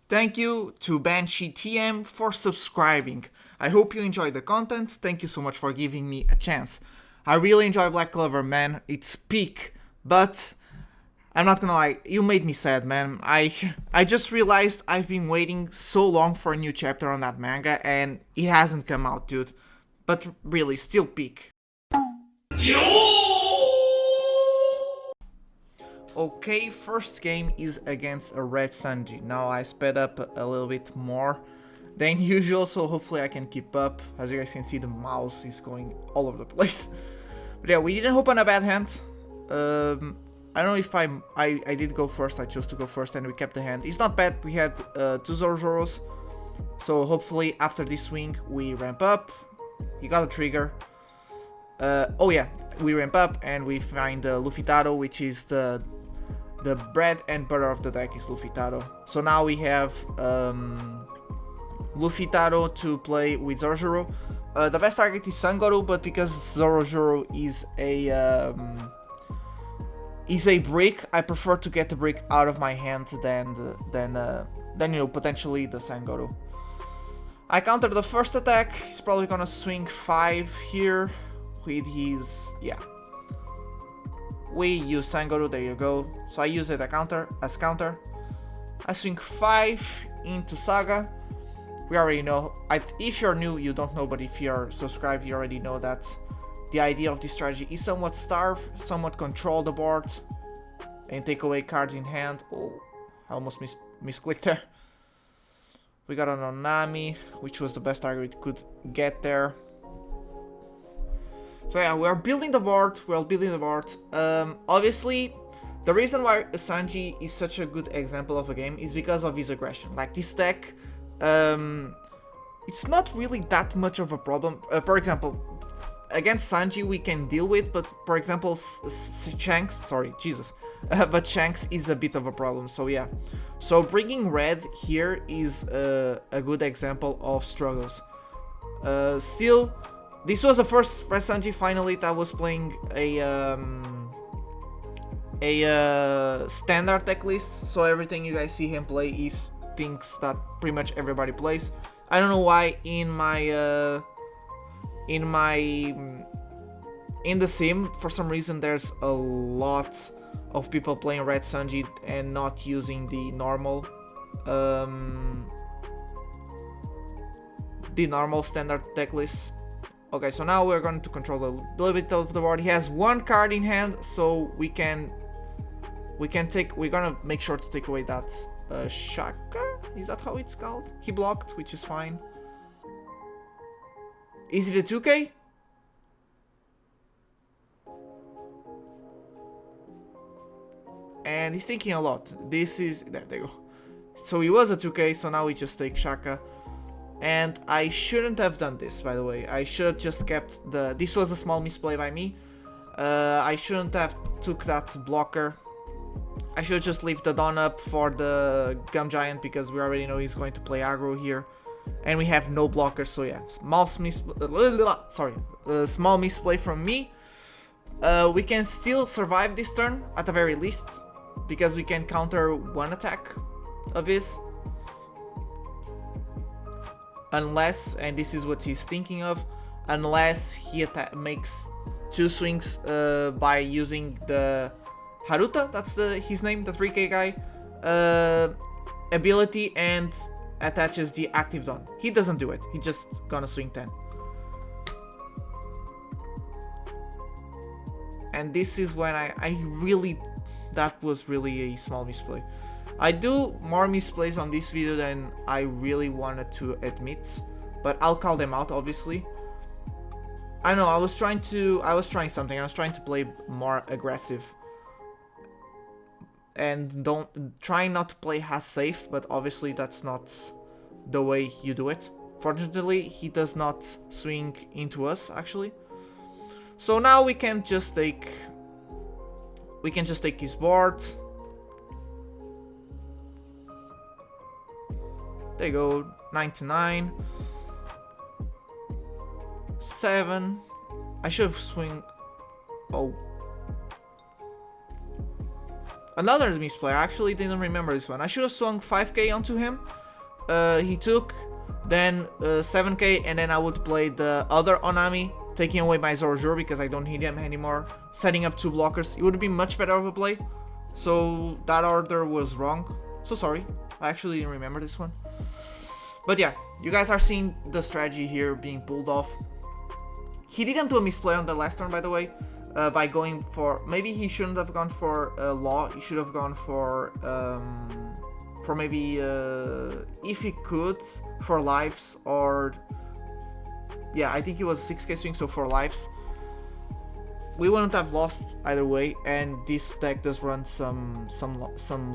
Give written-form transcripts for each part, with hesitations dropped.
Thank you to Banshee TM for subscribing. I hope you enjoyed the content. Thank you so much for giving me a chance. I really enjoy Black Clover, man. It's peak, but I'm not gonna lie, you made me sad, man. I just realized I've been waiting so long for a new chapter on that manga and it hasn't come out, dude. But really, still peak. Okay, first game is against a RED Sanji. Now I sped up a little bit more than usual, so hopefully I can keep up. As you guys can see, the mouse is going all over the place. But yeah, we didn't open a bad hand. I don't know if I did go first. I chose to go first and we kept the hand. It's not bad. We had 2 Zoro's. So hopefully after this swing we ramp up. He got a trigger. Oh yeah, we ramp up and we find Luffy Taro, which is the bread and butter of the deck is Luffy Taro. So now we have Luffy Taro to play with Zoro. The best target is Sangoro, but because Zoro is a brick, I prefer to get the brick out of my hand than you know, potentially the Sangoro. I counter the first attack. He's probably gonna swing 5 here with his, yeah. We use Sangoro, there you go. So I use it as counter. I swing 5 into Saga. We already know. If you're new, you don't know, but if you're subscribed, you already know that the idea of this strategy is somewhat starve, somewhat control the board, and take away cards in hand. Oh, I almost misclicked there. We got an Onami, which was the best target we could get there. So yeah, we're building the board. Obviously, the reason why Sanji is such a good example of a game is because of his aggression. Like this deck, it's not really that much of a problem. For example, against Sanji we can deal with, but for example, Shanks, sorry, Jesus. But Shanks is a bit of a problem, so yeah. So bringing Red here is a good example of struggles. Still, this was the first RED Sanji finally that was playing a standard deck list. So everything you guys see him play is things that pretty much everybody plays. I don't know why in the sim for some reason there's a lot of people playing RED Sanji and not using the normal standard deck list. Okay, so now we're going to control a little bit of the board. He has 1 card in hand, so we're gonna make sure to take away that Shaka? Is that how it's called? He blocked, which is fine. Is it a 2K? And he's thinking a lot. There you go. So he was a 2K, so now we just take Shaka. And I shouldn't have done this, by the way. I should have just kept this was a small misplay by me. I shouldn't have took that blocker. I should just leave the Dawn up for the Gum Giant because we already know he's going to play aggro here. And we have no blockers, so yeah. Small misplay from me. We can still survive this turn, at the very least. Because we can counter 1 attack of his. Unless, and this is what he's thinking of, unless he makes 2 swings by using the Haruta, that's his name, the 3K guy, ability, and attaches the active Dawn. He doesn't do it, he just gonna swing 10. And this is when that was really a small misplay. I do more misplays on this video than I really wanted to admit, but I'll call them out, obviously. I know, I was trying something. I was trying to play more aggressive. And trying not to play as safe, but obviously that's not the way you do it. Fortunately, he does not swing into us, actually. So now we can just take his board. There you go, 99. 7. I should have swing. Oh. Another misplay. I actually didn't remember this one. I should have swung 5k onto him. He took, then 7k, and then I would play the other Onami, taking away my Zorojuro because I don't need him anymore. Setting up 2 blockers. It would be much better of a play. So that order was wrong. So sorry. I actually didn't remember this one. But yeah, you guys are seeing the strategy here being pulled off. He didn't do a misplay on the last turn, by the way. By going for, maybe he shouldn't have gone for Law. He should have gone for maybe if he could, for lives, or yeah, I think it was 6k swing, so 4 lives. We wouldn't have lost either way, and this deck does run some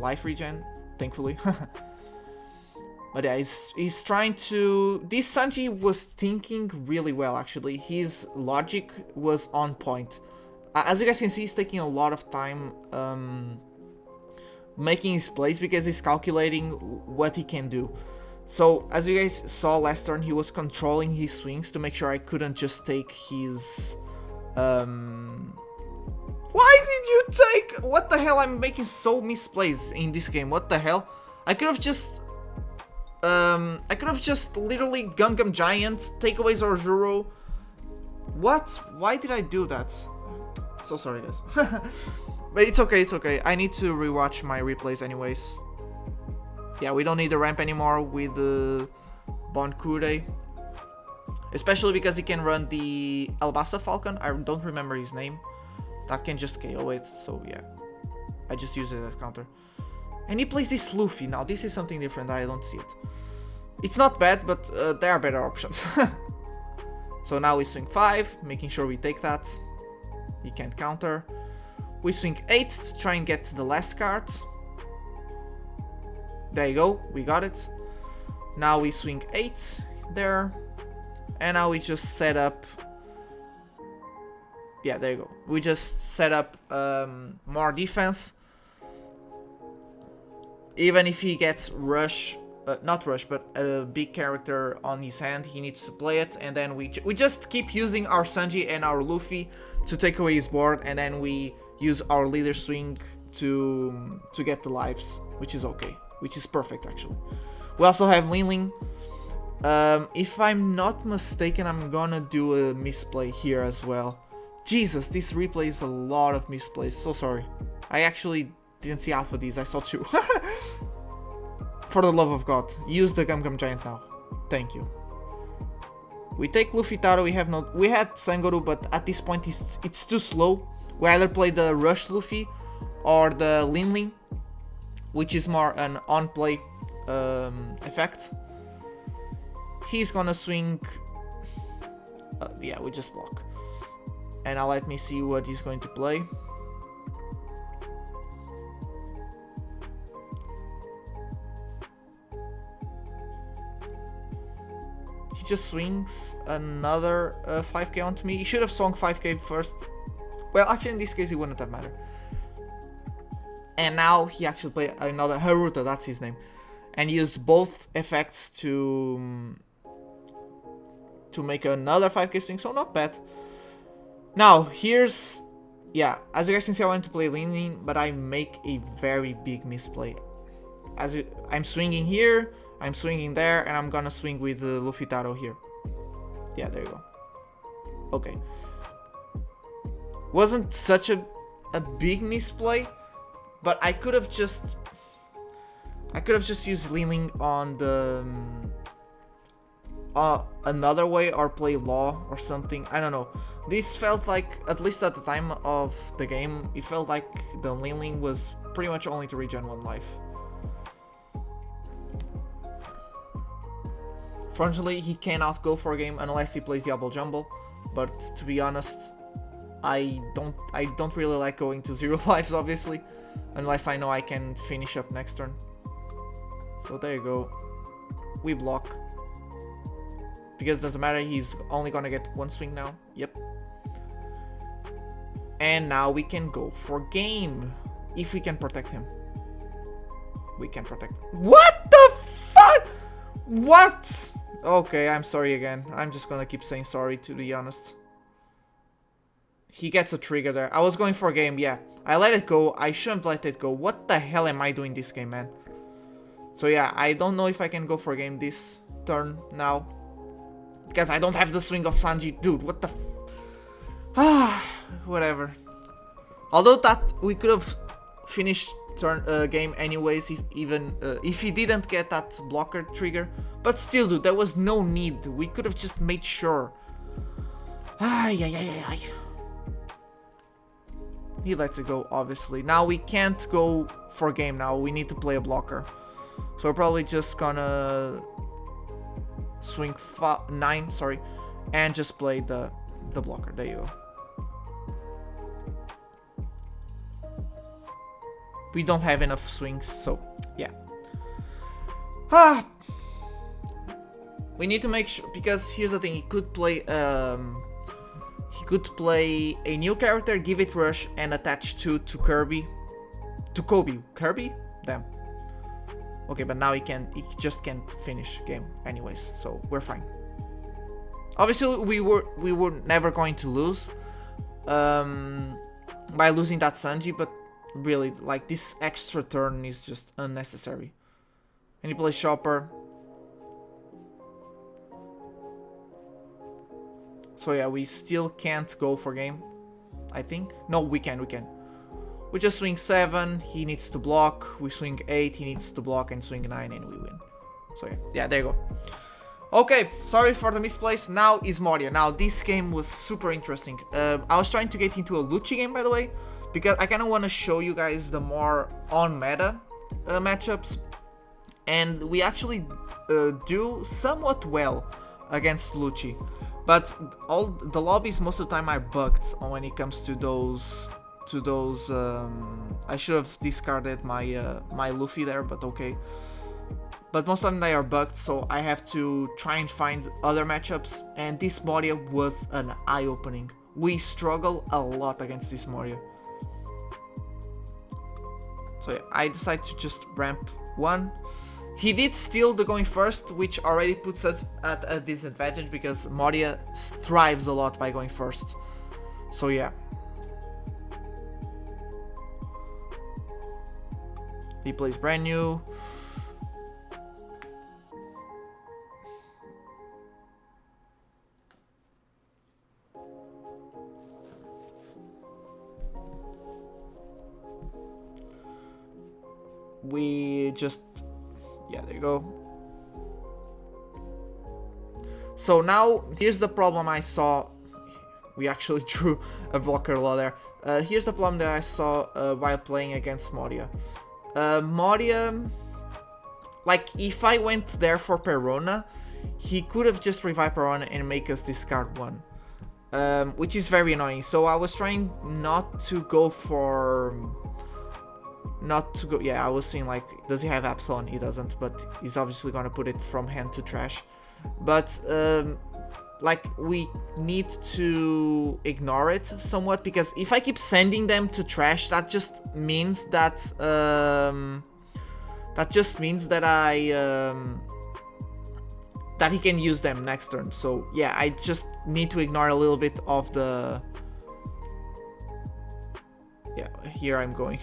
life regen, thankfully. But yeah, he's trying to... This Sanji was thinking really well, actually. His logic was on point. As you guys can see, he's taking a lot of time making his plays because he's calculating what he can do. So, as you guys saw last turn, he was controlling his swings to make sure I couldn't just take his... Why did you take... What the hell? I'm making so misplays in this game. What the hell? I could have just literally Gum Giant, take away Zorojuro. What? Why did I do that? So sorry, guys. But it's okay, it's okay. I need to rewatch my replays anyways. Yeah, we don't need the ramp anymore with the Bonkure. Especially because he can run the Alabasta Falcon. I don't remember his name. That can just KO it, so yeah. I just use it as counter. And he plays this Luffy. Now, this is something different. I don't see it. It's not bad, but there are better options. So now we swing 5, making sure we take that. He can't counter. We swing 8 to try and get the last card. There you go, we got it. Now we swing 8 there. And now we just set up... Yeah, there you go. We just set up more defense. Even if he gets rush... not rush, but a big character on his hand, he needs to play it, and then we just keep using our Sanji and our Luffy to take away his board, and then we use our leader swing to get the lives, which is okay, which is perfect actually. We also have Lin. If I'm not mistaken, I'm gonna do a misplay here as well. Jesus, this replay is a lot of misplays. So sorry. I actually didn't see half of these. I saw 2. For the love of God, use the Gum Giant now. Thank you. We take Luffy Taro. We had Sangoru, but at this point it's too slow. We either play the Rush Luffy or the Lin, which is more an on-play effect. He's gonna swing. Yeah, we just block. And now let me see what he's going to play. He just swings another 5k onto me. He should have swung 5k first. Well, actually in this case it wouldn't have mattered. And now he actually played another Haruta, that's his name. And used both effects to make another 5k swing, so not bad. Now, here's... Yeah, as you guys can see, I wanted to play Lin, but I make a very big misplay. I'm swinging here, I'm swinging there, and I'm gonna swing with Luffy Taro here. Yeah, there you go. Okay. Wasn't such a big misplay, but I could have just used Lin on the another way, or play Law or something. I don't know. This felt like, at least at the time of the game, it felt like the Lin was pretty much only to regen 1 life. Fortunately, he cannot go for a game unless he plays Diablo Jumble, but to be honest, I don't really like going to 0 lives, obviously, unless I know I can finish up next turn. So there you go. We block. Because it doesn't matter, he's only gonna get 1 swing now. Yep. And now we can go for game. If we can protect him. We can protect. What the fuck? What? Okay, I'm sorry again. I'm just gonna keep saying sorry, to be honest. He gets a trigger there. I was going for a game, yeah. I let it go. I shouldn't let it go. What the hell am I doing this game, man? So yeah, I don't know if I can go for a game this turn now. Because I don't have the swing of Sanji. Dude, what the whatever. Although that we could have finished turn game anyways if he didn't get that blocker trigger. But still, dude, there was no need. We could have just made sure. Ay. He lets it go, obviously. Now we can't go for game now. We need to play a blocker. So we're probably just gonna swing 9, sorry, and just play the blocker. There you go. We don't have enough swings, so yeah. We need to make sure, because here's the thing, he could play a new character, give it rush, and attach 2 to Kirby. To Kobe. Kirby? Damn. Okay, but now he just can't finish game anyways, so we're fine. Obviously, we were never going to lose by losing that Sanji, but really, like, this extra turn is just unnecessary. And he plays Chopper. So yeah, we still can't go for game, I think. No, we can. We just swing 7, he needs to block. We swing 8, he needs to block, and swing 9, and we win. So yeah, there you go. Okay, sorry for the misplace. Now is Moria. Now, this game was super interesting. I was trying to get into a Lucci game, by the way, because I kind of want to show you guys the more on-meta matchups. And we actually do somewhat well against Lucci. But all the lobbies most of the time are bugged when it comes to those... I should have discarded my my Luffy there, but okay. But most of them they are bugged, so I have to try and find other matchups. And this Moria was an eye-opening. We struggle a lot against this Moria. So yeah, I decided to just ramp 1. He did steal the going first, which already puts us at a disadvantage because Moria thrives a lot by going first. So yeah. He plays brand new. We just... yeah, there you go. So now, here's the problem I saw. We actually drew a blocker law there. Here's the problem that I saw while playing against Moria. Moria, like, if I went there for Perona, he could have just revived Perona and make us discard 1. Which is very annoying. So I was trying not to go for... yeah, I was seeing, like, does he have Absalon? He doesn't, but he's obviously gonna put it from hand to trash. But like, we need to ignore it somewhat, because if I keep sending them to trash, that just means that that he can use them next turn. So yeah, I just need to ignore a little bit of the... yeah, here I'm going.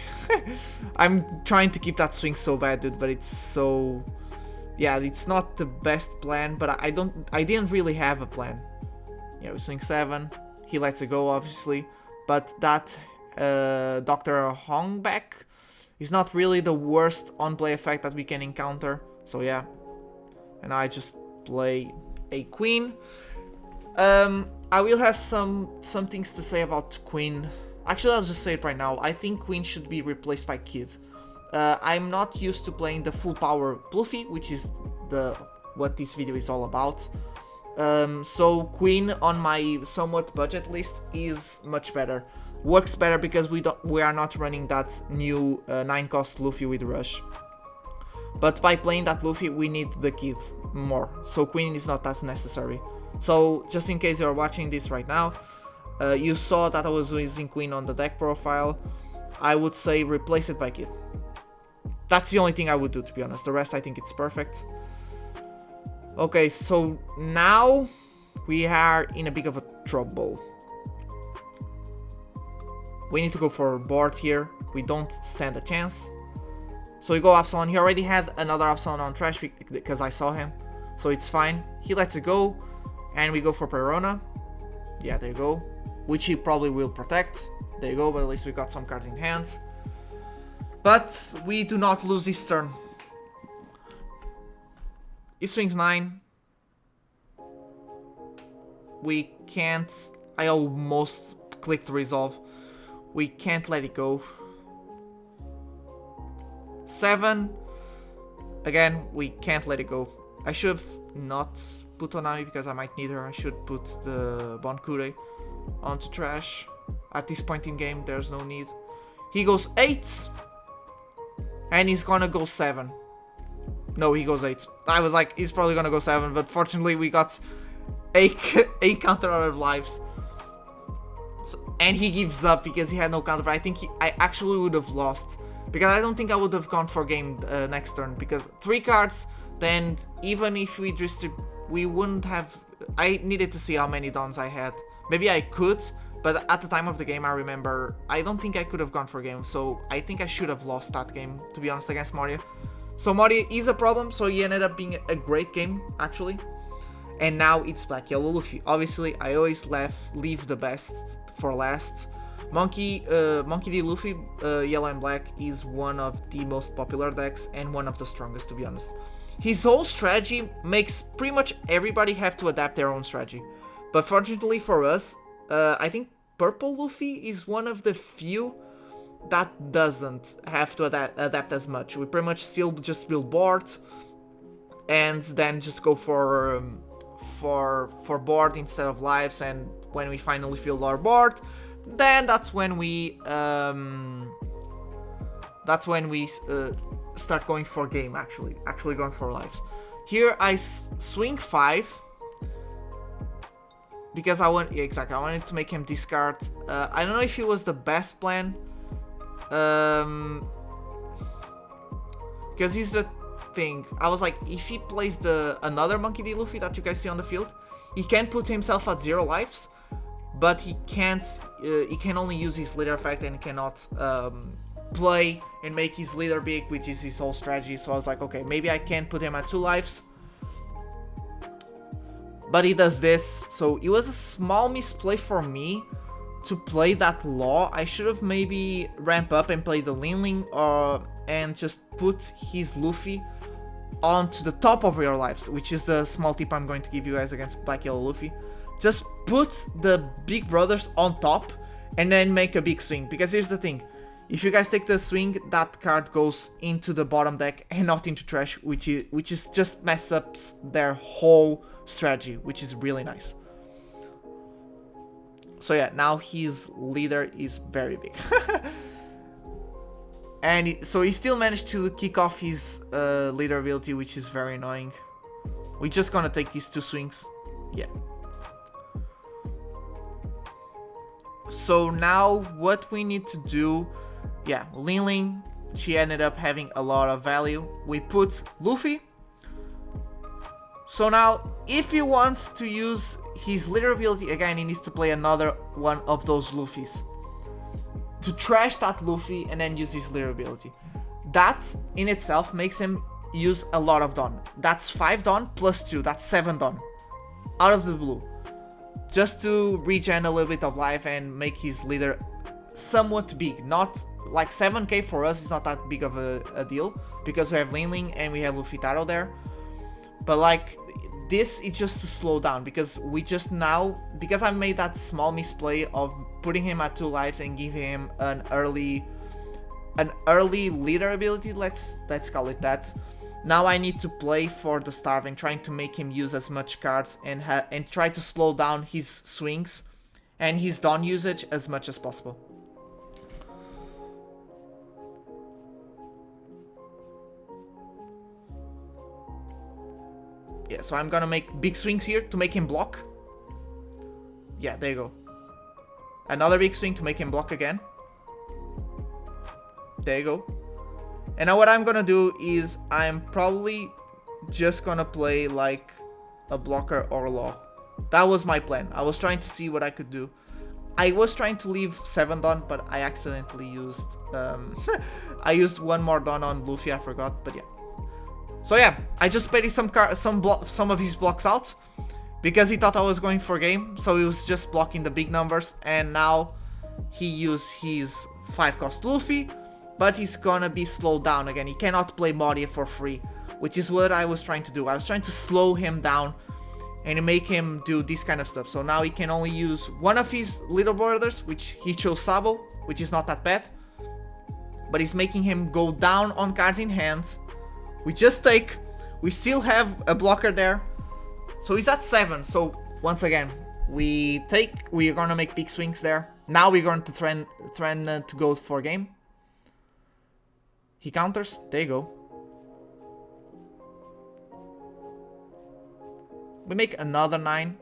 I'm trying to keep that swing so bad, dude, but it's so... yeah, it's not the best plan, but I didn't really have a plan. Yeah, we swing 7. He lets it go, obviously. But that Dr. Hongback is not really the worst on-play effect that we can encounter. So yeah. And I just play a Queen. I will have some things to say about Queen. Actually, I'll just say it right now. I think Queen should be replaced by Kid. I'm not used to playing the full power PLUFFY, which is what this video is all about. So Queen on my somewhat budget list is much better. Works better because we are not running that new 9-cost Luffy with Rush. But by playing that Luffy, we need the Kid more. So Queen is not as necessary. So just in case you're watching this right now, you saw that I was using Queen on the deck profile. I would say replace it by Kid. That's the only thing I would do, to be honest. The rest, I think it's perfect. Okay, so now we are in a bit of a trouble. We need to go for board here. We don't stand a chance. So we go Upsilon. He already had another Upsilon on trash because I saw him. So it's fine. He lets it go. And we go for Perona. Yeah, there you go. Which he probably will protect. There you go, but at least we got some cards in hand. But we do not lose this turn. He swings 9. We can't... I almost clicked resolve. We can't let it go. 7. Again, we can't let it go. I should have not put Onami because I might need her. I should put the Bonkure onto trash. At this point in game, there's no need. He goes 8. And he's gonna go 7. No, he goes 8. I was like, he's probably gonna go 7, but fortunately we got a counter out of lives. So, and he gives up because he had no counter. I think I actually would have lost. Because I don't think I would have gone for game next turn. Because 3 cards, then even if we we wouldn't have... I needed to see how many dons I had. Maybe I could, but at the time of the game I remember I don't think I could have gone for game. So I think I should have lost that game, to be honest, against Moria. So Moria is a problem, so he ended up being a great game, actually. And now it's Black Yellow Luffy. Obviously, I always leave the best for last. Monkey D. Luffy, Yellow and Black, is one of the most popular decks and one of the strongest, to be honest. His whole strategy makes pretty much everybody have to adapt their own strategy. But fortunately for us, I think Purple Luffy is one of the few that doesn't have to adapt as much. We pretty much still just build board and then just go for board instead of lives, and when we finally fill our board, then that's when we start going for game, actually going for lives. Here I swing 5 because I wanted to make him discard. I don't know if it was the best plan, because he's the thing. I was like, if he plays another Monkey D. Luffy that you guys see on the field, he can put himself at 0 lives, but he can't. He can only use his leader effect and cannot play and make his leader big, which is his whole strategy. So I was like, okay, maybe I can put him at 2 lives. But he does this, so it was a small misplay for me to play that Law. I should have maybe ramp up and play the Linling and just put his Luffy onto the top of your lives, which is the small tip I'm going to give you guys against Black Yellow Luffy. Just put the big brothers on top and then make a big swing, because here's the thing. If you guys take the swing, that card goes into the bottom deck and not into trash, which is just mess up their whole strategy, which is really nice. So yeah, now his leader is very big. And so he still managed to kick off his leader ability, which is very annoying. We're just gonna take these 2 swings. Yeah. So now what we need to do... Yeah, Linling, she ended up having a lot of value. We put Luffy. So now, if he wants to use his leader ability again, he needs to play another one of those Luffys to trash that Luffy and then use his leader ability. That in itself makes him use a lot of Don. That's 5 Don plus 2, that's 7 Don out of the blue, just to regen a little bit of life and make his leader somewhat big. Not like 7k for us is not that big of a deal, because we have Linling and we have Luffy Taro there. But like this, it's just to slow down, because we just now, because I made that small misplay of putting him at 2 lives and give him an early leader ability, let's call it that. Now I need to play for the starving, trying to make him use as much cards and try to slow down his swings and his Dawn usage as much as possible. Yeah, so I'm gonna make big swings here to make him block. Yeah, there you go. Another big swing to make him block again. There you go. And now what I'm gonna do is I'm probably just gonna play like a blocker or a Law. That was my plan. I was trying to see what I could do. I was trying to leave 7 Dawn, but I accidentally used I used 1 more Dawn on Luffy, I forgot, but yeah. So yeah, I just paid some of his blocks out because he thought I was going for game, so he was just blocking the big numbers, and now he used his 5-cost Luffy, but he's gonna be slowed down again. He cannot play Moria for free, which is what I was trying to do. I was trying to slow him down and make him do this kind of stuff. So now he can only use one of his little brothers, which he chose Sabo, which is not that bad, but he's making him go down on cards in hand. We just take, we still have a blocker there, so he's at 7. So once again, we are gonna make big swings there. Now we're going to threaten to go for game. He counters, there you go. We make another 9.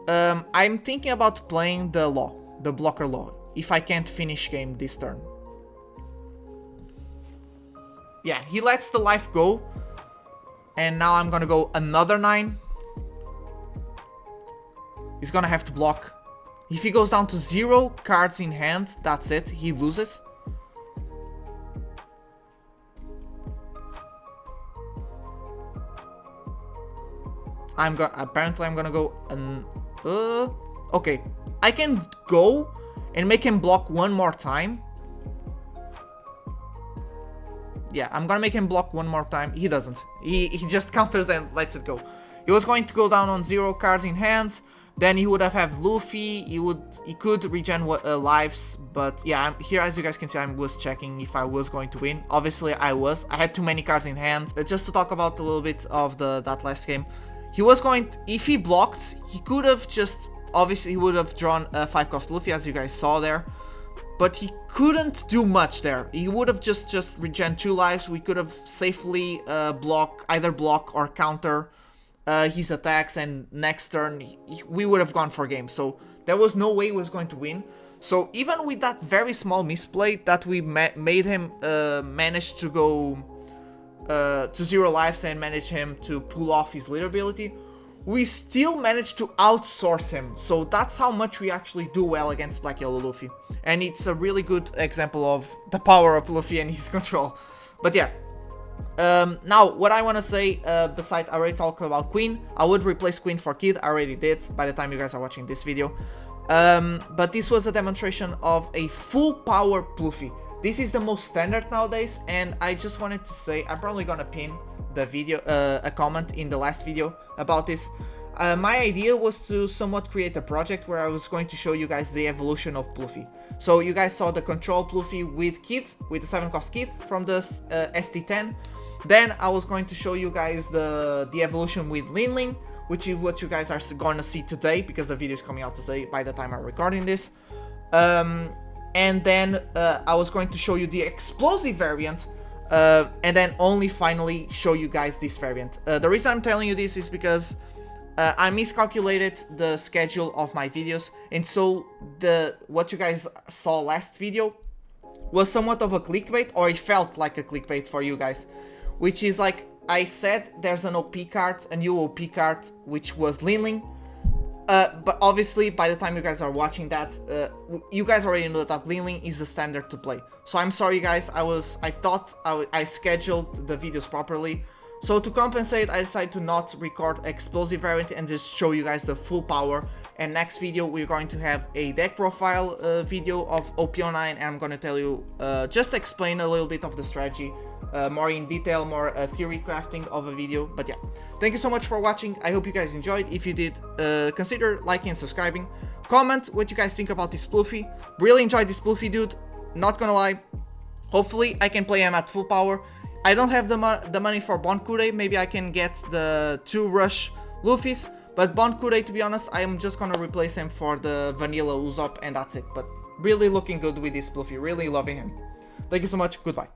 I'm thinking about playing the law, the blocker law, if I can't finish game this turn. Yeah, he lets the life go, and now I'm gonna go another 9. He's gonna have to block. If he goes down to 0 cards in hand, that's it, he loses. Apparently I'm gonna go and okay, I can go and make him block 1 more time. Yeah, I'm gonna make him block 1 more time. He doesn't. He just counters and lets it go. He was going to go down on 0 cards in hand. Then he would have had Luffy. He could regen lives, but yeah, here as you guys can see, I was checking if I was going to win. Obviously, I was. I had too many cards in hand. Just to talk about a little bit of that last game, he was going to, if he blocked, he could have just, obviously he would have drawn a 5-cost Luffy, as you guys saw there. But he couldn't do much there. He would have just regen 2 lives. We could have safely either block or counter his attacks, and next turn we would have gone for game. So there was no way he was going to win. So even with that very small misplay that we made him manage to go to 0 lives and manage him to pull off his leader ability, we still managed to outsource him. So that's how much we actually do well against Black Yellow Luffy. And it's a really good example of the power of Luffy and his control. But yeah. Now, what I want to say, besides I already talked about Queen, I would replace Queen for Kid. I already did by the time you guys are watching this video. But this was a demonstration of a full power Pluffy. This is the most standard nowadays, and I just wanted to say, I'm probably gonna pin the video, a comment in the last video about this. My idea was to somewhat create a project where I was going to show you guys the evolution of Pluffy. So you guys saw the control Pluffy with Kid, with the 7-cost Kid from the ST10. Then I was going to show you guys the evolution with Linling, which is what you guys are going to see today, because the video is coming out today by the time I'm recording this. And then I was going to show you the explosive variant, and then only finally show you guys this variant. The reason I'm telling you this is because I miscalculated the schedule of my videos, and so what you guys saw last video was somewhat of a clickbait, or it felt like a clickbait for you guys, which is like I said there's an OP card, a new OP card, which was Linling. But obviously, by the time you guys are watching that, you guys already know that Linling is the standard to play. So I'm sorry, guys. I thought I scheduled the videos properly. So to compensate, I decided to not record explosive variant and just show you guys the full power. And next video, we're going to have a deck profile video of OP09, and I'm going to tell you, just explain a little bit of the strategy, more in detail, more theory crafting of a video. But yeah, thank you so much for watching. I hope you guys enjoyed. If you did, consider liking and subscribing. Comment what you guys think about this Pluffy. Really enjoyed this Pluffy, dude. Not gonna lie. Hopefully, I can play him at full power. I don't have the money for Bonkure. Maybe I can get the 2 rush Luffys. But Bonkure, to be honest, I am just gonna replace him for the vanilla Usopp, and that's it. But really looking good with this Pluffy. Really loving him. Thank you so much. Goodbye.